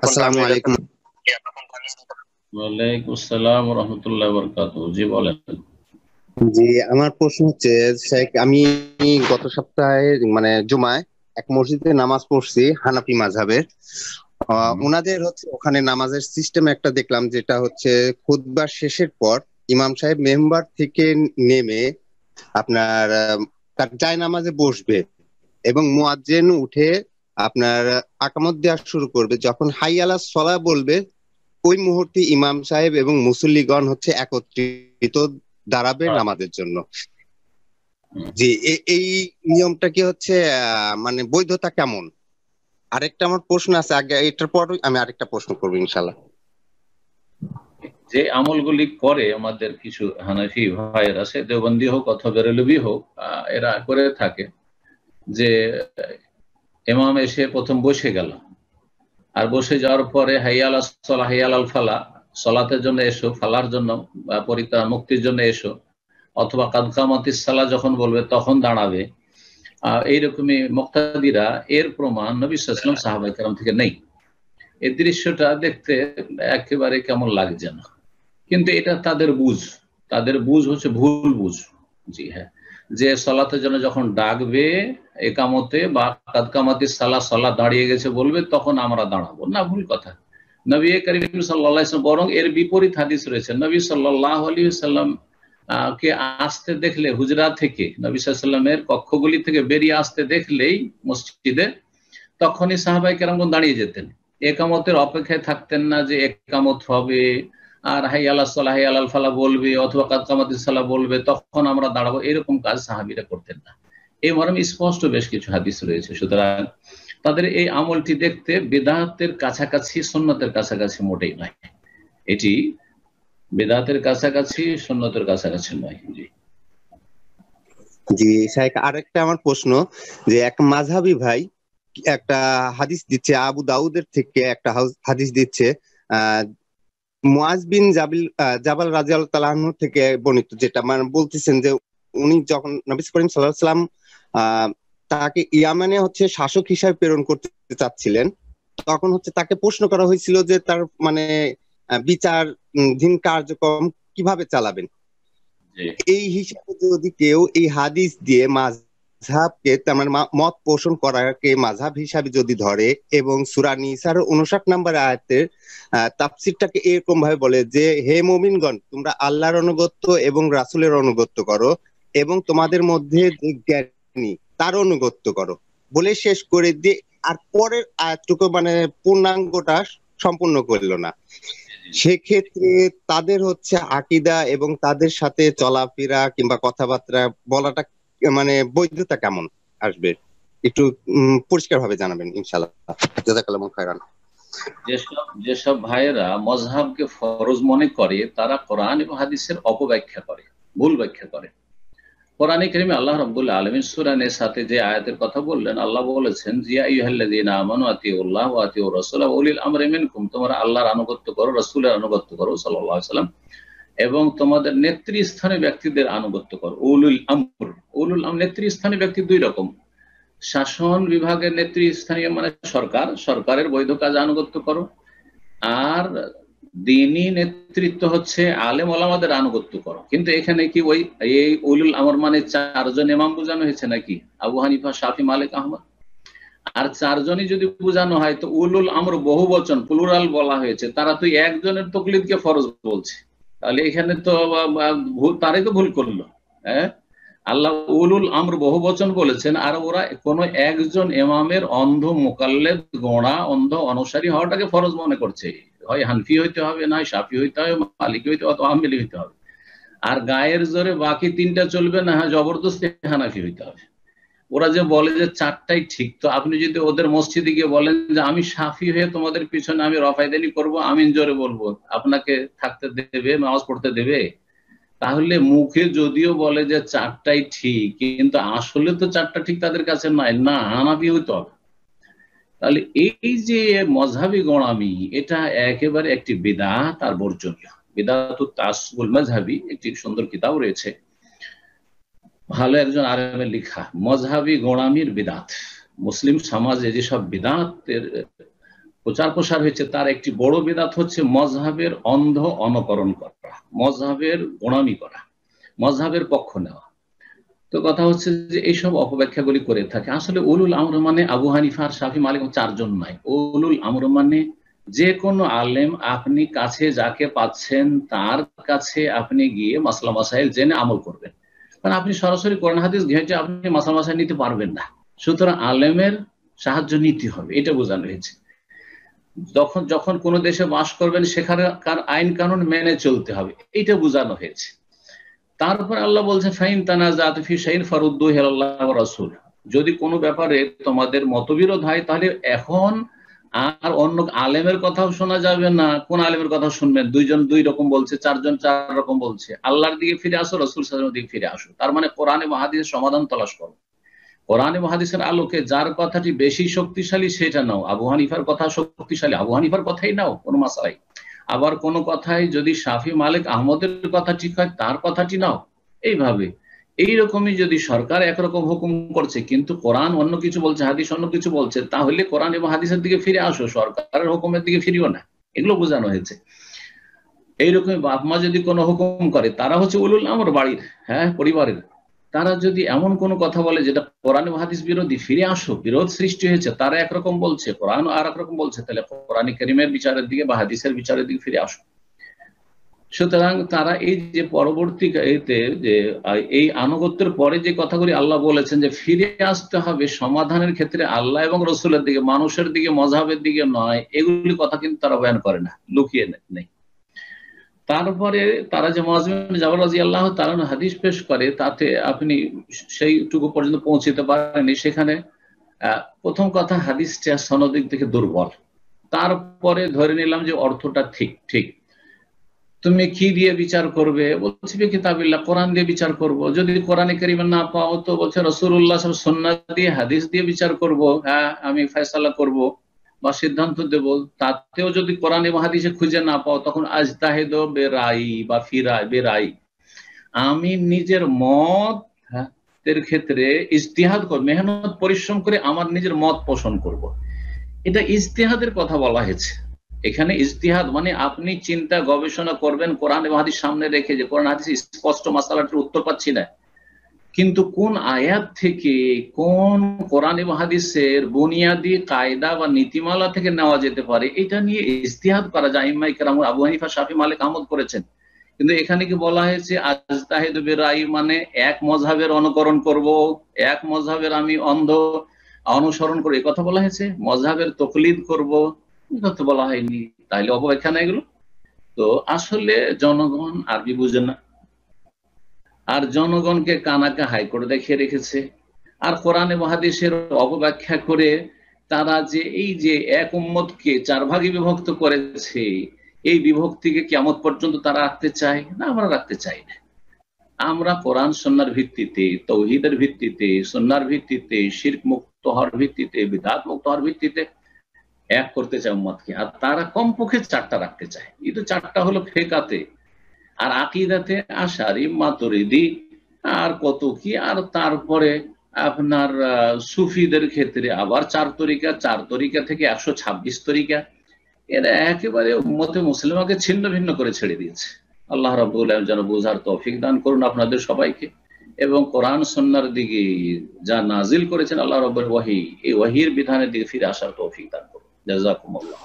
আসসালামু আলাইকুম। ওয়ালাইকুম আসসালাম ওয়া রাহমাতুল্লাহি ওয়া বারাকাতুহু। জি বলেন। জি, আমার প্রশ্ন হচ্ছে, শেখ, আমি গত সপ্তাহে মানে জুমায় এক মসজিদে নামাজ পড়ছি হানাফি মাযহাবের। হুম, ওনাদের হচ্ছে ওখানে নামাজের সিস্টেম একটা দেখলাম, যেটা হচ্ছে খুতবার শেষের পর ইমাম সাহেব মেম্বার থেকে নেমে আপনার তার জায় নামাজে বসবে এবং মুয়াজ্জিন উঠে আপনার আকামত দেওয়া শুরু করবে। যখন হাই আলাস সলা বলবে, ওই মুহূর্তে ইমাম সাহেব এবং মুসল্লিগণ হচ্ছে একত্রিত দাঁড়াবে হ্যাঁ, নামাজের জন্য। হুম। জি, এই নিয়মটা কি হচ্ছে মানে বৈধতা কেমন? আরেকটা আমার প্রশ্ন আছে, আগে এটার পর আমি আরেকটা প্রশ্ন করবো ইনশাল্লাহ। যে আমলগুলি করে আমাদের কিছু হানাফি ভাইয়েরা, সে দেওবন্দি হোক অথবা বেরেলভি হোক, এরা করে থাকে যে ইমাম এসে প্রথম বসে গেল, আর বসে যাওয়ার পরে হাইয়া আলাস সালাহ, হাইয়া আলাল ফালাহ, সলাতের জন্য এসো, ফালার জন্য বা পরিত্রাণ মুক্তির জন্য এসো, অথবা কাদ কামাতিস সালাহ যখন বলবে তখন দাঁড়াবে। এইরকমই মুক্তাদিরা, এর প্রমাণ নবী সাল্লাল্লাহু আলাইহি ওয়াসাল্লাম সাহাবায়ে কেরাম থেকে নেই। এই দৃশ্যটা দেখতে একেবারে কেমন লাগছে না, কিন্তু এটা তাদের বুঝ হচ্ছে ভুল বুঝ। জি হ্যাঁ, যে সলাতের জন্য যখন ডাকবে একামতে বা কাদ কামাতিস সালাহ, সালাহ দাঁড়িয়ে গেছে বলবে, তখন আমরা দাঁড়াবো না, ভুল কথা। নবী করিম সাল্লাল্লাহু আলাইহি ওয়াসাল্লাম বরং এর বিপরীত হাদিস রয়েছে। নবী সাল্লাল্লাহু আলাইহি ওয়াসাল্লাম কে আসতে দেখলে, হুজরা থেকে নবী সাল্লাল্লাহু আলাইহি ওয়াসাল্লামের কক্ষগুলি থেকে বেরিয়ে আসতে দেখলেই মসজিদে, তখনই সাহাবায়ে কেরামগণ দাঁড়িয়ে যেতেন, একামতের অপেক্ষায় থাকতেন না যে একামত হবে আর হাই আলাল সালাহ, হাই আলাল ফালাহ বলবে অথবা কাদ কামাতিস সালাহ বলবে তখন আমরা দাঁড়াবো, এরকম কাজ সাহাবীরা করতেন না। এই মর্মে স্পষ্ট বেশ কিছু হাদিস রয়েছে। সুতরাং তাদের এই আমলটি দেখতে বেদাতের কাছাকাছি, সুন্নতের কাছাকাছি মোটেই নয়। এটি বেদাতের কাছাকাছি, সুন্নতের কাছাকাছি নয়। জি। জি শাইখ, আরেকটা আমার প্রশ্ন, যে এক মাযহাবী ভাই একটা হাদিস দিচ্ছে, আবু দাউদের থেকে একটা হাদিস দিচ্ছে, আহ মুআজ বিন জাবাল রাদিয়াল্লাহু তাআলা আনহু থেকে বর্ণিত, যেটা মানে বলতেছেন যে উনি যখন নবী করিম সাল্লাল্লাহু আলাইহি ওয়াসাল্লাম তাকে ইয়ামানে হচ্ছে শাসক হিসাবে প্রেরণ করতে চাচ্ছিলেন, তখন হচ্ছে তাকে প্রশ্ন করা হয়েছিল যে তার মানে বিচার ধীন কার্যক্রম কিভাবে চালাবেন। জি। এই হিসাবে যদি কেউ এই হাদিস দিয়ে মাযহাবকে তার মানে মত পোষণ করাকে মাযহাব হিসাবে যদি ধরে, এবং সূরা নিসার 59 নম্বর আয়াতের তাফসীরটাকে এরকম ভাবে বলে যে, হে মুমিনগণ, তোমরা আল্লাহর আনুগত্য এবং রাসূলের আনুগত্য করো এবং তোমাদের মধ্যে যে জ্ঞানী তার আনুগত্য করো, বলে শেষ করে দিয়ে আর পরের আয়াতটুকু মানে পূর্ণাঙ্গটা সম্পূর্ণ করলো না। সেক্ষেত্রে তাদের হচ্ছে আকীদা এবং তাদের সাথে চলাফেরা কিংবা কথাবার্তা বলাটা মানে বৈধতা কেমন আসবে, একটু পরিষ্কার ভাবে জানাবেন ইনশাআল্লাহ। জাযাকাল্লাহু খাইরান। যেসব ভাইয়েরা মজহাবকে ফরজ মনে করে, তারা কোরআন এবং হাদিসের অপব্যাখ্যা করে, ভুল ব্যাখ্যা করে। কোরআনে কারিমে আল্লাহ রাব্বুল আলামিন সূরা নিসাতে যে আয়াতের কথা বললেন, আল্লাহ বলেছেন, ইয়া আইয়ুহাল্লাযীনা আমানু আতিউল্লাহ ওয়া আতিউর রাসূল ওয়া উলিল আমরি মিনকুম, তোমরা আল্লাহর আনুগত্য করো, রাসূলের আনুগত্য করো সাল্লাল্লাহু আলাইহি ওয়াসাল্লাম, এবং তোমাদের নেতৃস্থানীয় ব্যক্তিদের আনুগত্য করো। উলুল আমর নেতৃস্থানীয় ব্যক্তি দুই রকম। শাসন বিভাগের নেতৃস্থানীয় মানে সরকারের বৈধ কাজ আনুগত্য করো, আর দিনী নেতৃত্ব হচ্ছে আলেম ওলামাদের আনুগত্য করো। কিন্তু এখানে কি ওই এই উলুল আমর মানে চারজন ইমাম বোঝানো হয়েছে নাকি? আবু হানিফা, শাফি, মালিক, আহমদ। আর চারজনই যদি বোঝানো হয়, তো উলুল আমর বহু বচন, প্লুরাল বলা হয়েছে, তারা তো একজনের তকলিদকে ফরজ বলছে। তাহলে এখানে তো তারাই তো ভুল করলো। হ্যাঁ, আল্লাহ উলুল আমর বহু বচন বলেছেন, আর ওরা কোন একজন ইমামের অন্ধ মুকাল্লেদ, গোঁড়া অন্ধ অনুসারী হওয়াটাকে ফরজ মনে করছে। হয় হানফি হইতে হবে, না হয় শাফি হইতে হবে, মালিকি হইতে হবে, অথবা হাম্বলি হইতে হবে। আর গায়ের জোরে বাকি তিনটা চলবে না, হয় জবরদস্তি হানাফি হইতে হবে। ওরা যে বলে যে চারটাই ঠিক, তো আপনি যদি ওদের মসজিদে গিয়ে বলেন যে আমি শাফি হয়ে তোমাদের পিছনে আমি রফায়দানি করবো, আমিন জোরে বলবো, আপনাকে থাকতে দেবে, নামাজ পড়তে দেবে? তাহলে মুখে যদিও বলে যে চারটাই ঠিক, কিন্তু আসলে তো চারটা ঠিক তাদের কাছে নাই, না হানাফি হইতে হবে। তাহলে এই যে মজহাবি গোঁড়ামি, এটা একেবারে একটি বিদআত আর বর্জনীয়। বিদআতুত তাআসসুবুল মাযহাবী একটি সুন্দর কিতাব রয়েছে, ভালো একজন আলেমের লেখা, মজহাবি গোঁড়ামির বিদআত। মুসলিম সমাজে যেসব বিদআতের প্রচার প্রসার হয়েছে, তার একটি বড় বিদআত হচ্ছে মজহাবের অন্ধ অনুকরণ করা, মজহাবের গোঁড়ামি করা, মজহাবের পক্ষ নেওয়া। তো কথা হচ্ছে যে এইসব অপব্যাখ্যাগুলি করে থাকে। আসলে উলুল আমর মানে আবু হানিফা আর শাফি মালিক চারজন নয়। উলুল আমর মানে যে কোনো আলেম, আপনি কাছে যাকে পাচ্ছেন তার কাছে আপনি গিয়ে মাসলা মাসাইল জেনে আমল করবেন। কারণ আপনি সরাসরি কোরআন হাদিস ঘেঁটে আপনি মাসলা মাসাইল নিতে পারবেন না, সুতরাং আলেমের সাহায্য নিতে হবে, এটা বোঝানো হয়েছে। যখন কোনো দেশে বাস করবেন সেখানকার আইন কানুন মেনে চলতে হবে, এটা বোঝানো হয়েছে। তারপর আল্লাহ বলছে ফাইন তানাজাতু ফি শাইইন ফারুদ্দুহু ইলাল্লাহি ওয়া রাসূল, যদি কোনো ব্যাপারে তোমাদের মতবিরোধ হয় তাহলে এখন আর অন্য আলেমের কথাও শোনা যাবে না। কোন আলেমের কথা শুনবেন? দুইজন দুই রকম বলছে, চারজন চার রকম বলছে। আল্লাহর দিকে ফিরে আসো, রাসূল সাল্লাল্লাহু আলাইহি ওয়াসাল্লামের দিকে ফিরে আসো। তার মানে কোরআন এবং হাদিসের সমাধান তলাশ করো। কোরআন এবং হাদিসের আলোকে যার কথাটি বেশি শক্তিশালী সেটা নাও। আবু হানিফার কথা শক্তিশালী, আবু হানিফার কথাই নাও কোনো মাসালাই। আবার কোনো কথাই যদি শাফি মালিক আহমদের কথা ঠিক হয় তার কথাটি নাও। এইভাবে এইরকমই যদি সরকার একরকম হুকুম করছে কিন্তু কোরআন অন্য কিছু বলছে, হাদিস অন্য কিছু বলছে, তাহলে কোরআন এবং হাদিসের দিকে ফিরে আসো, সরকারের হুকুমের দিকে ফিরিও না। এগুলো বোঝানো হয়েছে। এইরকমই বাপ মা যদি কোনো হুকুম করে, তারা হচ্ছে উলুল আমর বাড়ির, হ্যাঁ, পরিবারের, তারা যদি এমন কোনো কথা বলে যেটা কোরআন এবং হাদিস বিরোধী, ফিরে আসো, বিরোধ সৃষ্টি হয়েছে, তারা একরকম বলছে, কোরআন আর একরকম বলছে, তাহলে কোরআন কারীমের বিচারের দিকে বা হাদিসের বিচারের দিকে ফিরে আসো। সুতরাং তারা এই যে পরবর্তী যে এই আনুগত্যের পরে যে কথাগুলি আল্লাহ বলেছেন যে ফিরে আসতে হবে সমাধানের ক্ষেত্রে আল্লাহ এবং রসুলের দিকে, মানুষের দিকে, মজহাবের দিকে নয়, এগুলি কথা কিন্তু তারা বয়ান করে না, লুকিয়ে নেই। তারপরে তারা যে মুআয বিন জাবাল রাদিয়াল্লাহু তাআলা হাদিস পেশ করে, তাতে আপনি সেইটুকু পর্যন্ত পৌঁছতে পারেননি। সেখানে প্রথম কথা, হাদিসটা সনদিক থেকে দুর্বল। তারপরে ধরে নিলাম যে অর্থটা ঠিক, তুমি কি দিয়ে বিচার করবে? বলছি কিতাবিল্লাহ, কোরআন দিয়ে বিচার করব। যদি কোরআনে কারীমে না পাও তো বলছে রাসূলুল্লাহ সাল্লাল্লাহু আলাইহি ওয়াসাল্লাম সুন্নাহ দিয়ে, হাদিস দিয়ে বিচার করব। হ্যাঁ, আমি ফয়সালা করব বা সিদ্ধান্ত দেব। তাতেও যদি কোরআন এবং হাদিসে খুঁজে না পাও, তখন আজতাহিদু বেরাই বা ফিরাই বেরাই, আমি নিজের মত এর ক্ষেত্রে ইজতিহাদ করব, মেহনত পরিশ্রম করে আমার নিজের মত পোষণ করব। এটা ইজতিহাদের কথা বলা হয়েছে এখানে। ইজতিহাদ মানে আপনি চিন্তা গবেষণা করবেন কোরআন এবং হাদিস সামনে রেখে, যে কোরআন হাদিস স্পষ্ট মাসালাটির উত্তর পাচ্ছি না, কিন্তু কোন আয়াত থেকে, কোন কোরআন এবং হাদিসের বুনিয়াদি কায়দা বা নীতিমালা থেকে নেওয়া যেতে পারে, এটা নিয়ে ইজতিহাদ করা যায়। আইম্মায়ে কেরাম আবু হানিফা, শাফি, মালিক, আহমদ করেছেন। কিন্তু এখানে কি বলা হয়েছে আজতাহিদু বিরাই মানে এক মজহাবের অনুকরণ করব, এক মজহাবের আমি অন্ধ অনুসরণ করে কথা বলা হয়েছে? মজহাবের তকলিদ করব কথা বলা হয়নি। তাইলে অপব্যাখ্যা না এগুলো? তো আসলে জনগণ আরবি বুঝে না, আর জনগণকে কানাকে হাইকোর্ট দেখিয়ে রেখেছে। আর কোরআন এবং হাদিসের অপব্যাখ্যা করে তারা যে এই যে এক উম্মতকে চার ভাগে বিভক্ত করেছে, এই বিভক্তিকে কিয়ামত পর্যন্ত তারা রাখতে চায় না? আমরা রাখতে চাই না। আমরা কোরআন সুন্নাহর ভিত্তিতে, তাওহীদের ভিত্তিতে, সুন্নাহর ভিত্তিতে, শিরক মুক্ত হওয়ার ভিত্তিতে, বিদআত মুক্ত হওয়ার ভিত্তিতে এক করতে চায় উম্মতকে। আর তারা কমপক্ষে চারটা রাখতে চায়। কিন্তু চারটা হলো ফিকহাতে, আর আকীদাতে আশারি, মাতুরিদি, আর কত কি, আর তারপরে আপনার সুফিদের ক্ষেত্রে আবার চার তরিকা থেকে 126 তরিকা। এরা একেবারে উম্মতে মুসলিমাকে ছিন্ন ভিন্ন করে ছেড়ে দিয়েছে। আল্লাহ রাব্বুল আলামিন যেন বোঝার তৌফিক দান করুন আপনাদের সবাইকে, এবং কোরআন সুন্নাহর দিকে যা নাজিল করেছেন আল্লাহ রাব্বুল ওয়াহি, এই ওয়াহির বিধানের দিকে ফিরে আসার তৌফিক দান করুন। জাযাকুমুল্লাহ।